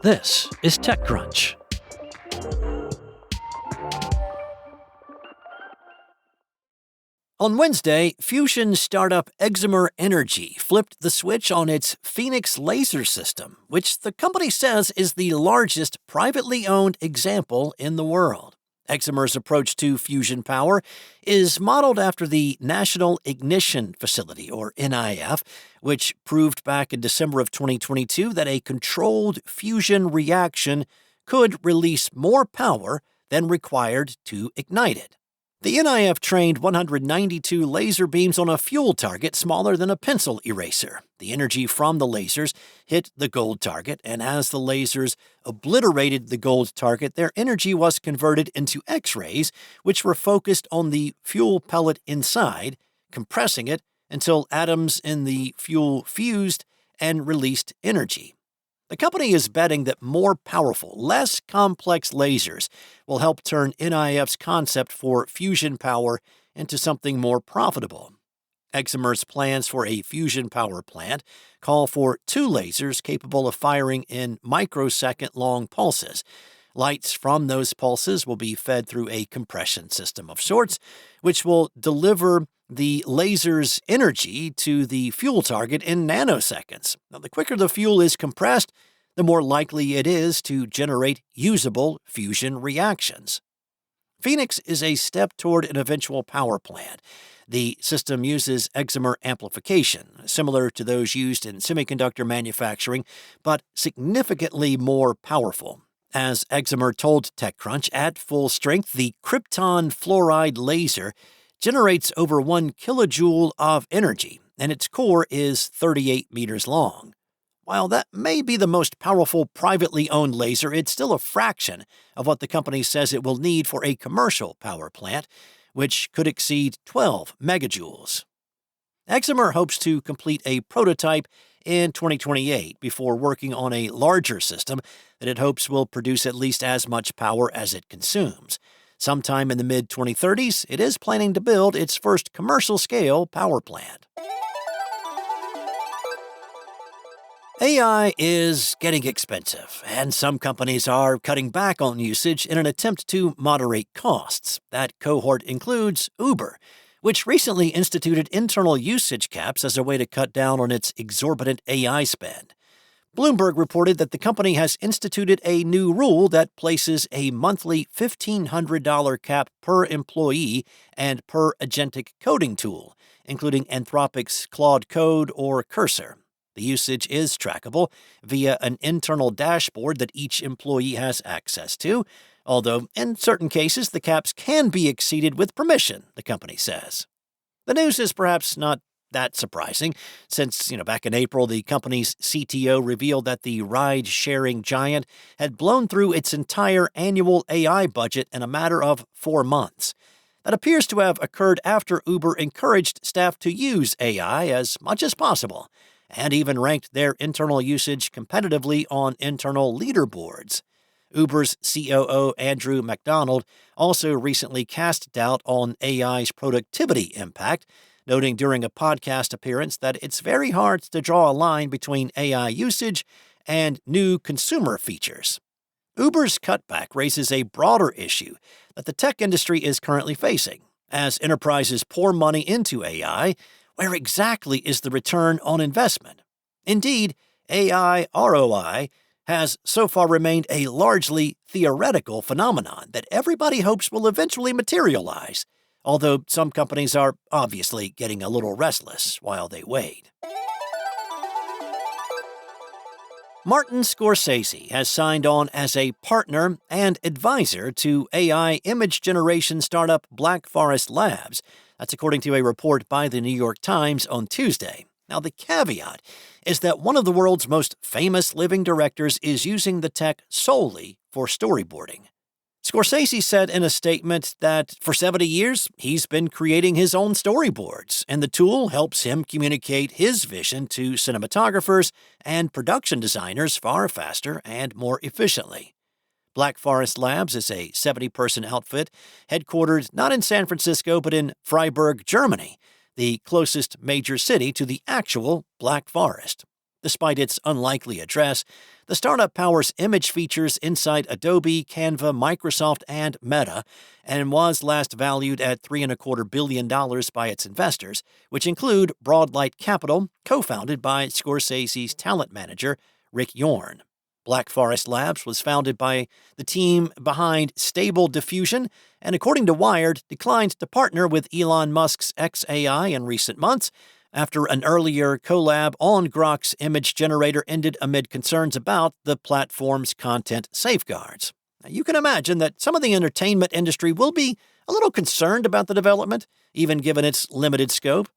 This is TechCrunch. On Wednesday, fusion startup Xcimer Energy flipped the switch on its Phoenix laser system, which the company says is the largest privately owned example in the world. Xcimer's approach to fusion power is modeled after the National Ignition Facility, or NIF, which proved back in December of 2022 that a controlled fusion reaction could release more power than required to ignite it. The NIF trained 192 laser beams on a fuel target smaller than a pencil eraser. The energy from the lasers hit the gold target, and as the lasers obliterated the gold target, their energy was converted into X-rays, which were focused on the fuel pellet inside, compressing it until atoms in the fuel fused and released energy. The company is betting that more powerful, less complex lasers will help turn NIF's concept for fusion power into something more profitable. Xcimer's plans for a fusion power plant call for two lasers capable of firing in microsecond-long pulses. Lights from those pulses will be fed through a compression system of sorts, which will deliver the laser's energy to the fuel target in nanoseconds. Now, the quicker the fuel is compressed, the more likely it is to generate usable fusion reactions. Phoenix is a step toward an eventual power plant. The system uses Xcimer amplification, similar to those used in semiconductor manufacturing, but significantly more powerful. As Xcimer told TechCrunch, at full strength, the krypton fluoride laser generates over 1 kilojoule of energy, and its core is 38 meters long. While that may be the most powerful privately owned laser, it's still a fraction of what the company says it will need for a commercial power plant, which could exceed 12 megajoules. Xcimer hopes to complete a prototype in 2028 before working on a larger system that it hopes will produce at least as much power as it consumes. Sometime in the mid-2030s, it is planning to build its first commercial-scale power plant. AI is getting expensive, and some companies are cutting back on usage in an attempt to moderate costs. That cohort includes Uber, which recently instituted internal usage caps as a way to cut down on its exorbitant AI spend. Bloomberg reported that the company has instituted a new rule that places a monthly $1,500 cap per employee and per agentic coding tool, including Anthropic's Claude Code or Cursor. The usage is trackable via an internal dashboard that each employee has access to, although in certain cases the caps can be exceeded with permission, the company says. The news is perhaps not that surprising, since, back in April, the company's CTO revealed that the ride-sharing giant had blown through its entire annual AI budget in a matter of 4 months. That appears to have occurred after Uber encouraged staff to use AI as much as possible, and even ranked their internal usage competitively on internal leaderboards. Uber's COO Andrew McDonald also recently cast doubt on AI's productivity impact, noting during a podcast appearance that it's very hard to draw a line between AI usage and new consumer features. Uber's cutback raises a broader issue that the tech industry is currently facing. As enterprises pour money into AI, where exactly is the return on investment? Indeed, AI ROI has so far remained a largely theoretical phenomenon that everybody hopes will eventually materialize, although some companies are obviously getting a little restless while they wait. Martin Scorsese has signed on as a partner and advisor to AI image generation startup Black Forest Labs. That's according to a report by the New York Times on Tuesday. Now, the caveat is that one of the world's most famous living directors is using the tech solely for storyboarding. Scorsese said in a statement that for 70 years, he's been creating his own storyboards, and the tool helps him communicate his vision to cinematographers and production designers far faster and more efficiently. Black Forest Labs is a 70-person outfit headquartered not in San Francisco but in Freiburg, Germany, the closest major city to the actual Black Forest. Despite its unlikely address, the startup powers image features inside Adobe, Canva, Microsoft, and Meta, and was last valued at $3.25 billion by its investors, which include Broadlight Capital, co-founded by Scorsese's talent manager, Rick Yorn. Black Forest Labs was founded by the team behind Stable Diffusion, and according to Wired, declined to partner with Elon Musk's xAI in recent months, after an earlier collab on Grok's image generator ended amid concerns about the platform's content safeguards. Now, you can imagine that some of the entertainment industry will be a little concerned about the development, even given its limited scope.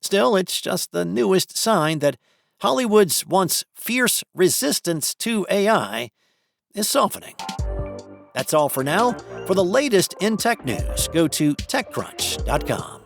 Still, it's just the newest sign that Hollywood's once fierce resistance to AI is softening. That's all for now. For the latest in tech news, go to TechCrunch.com.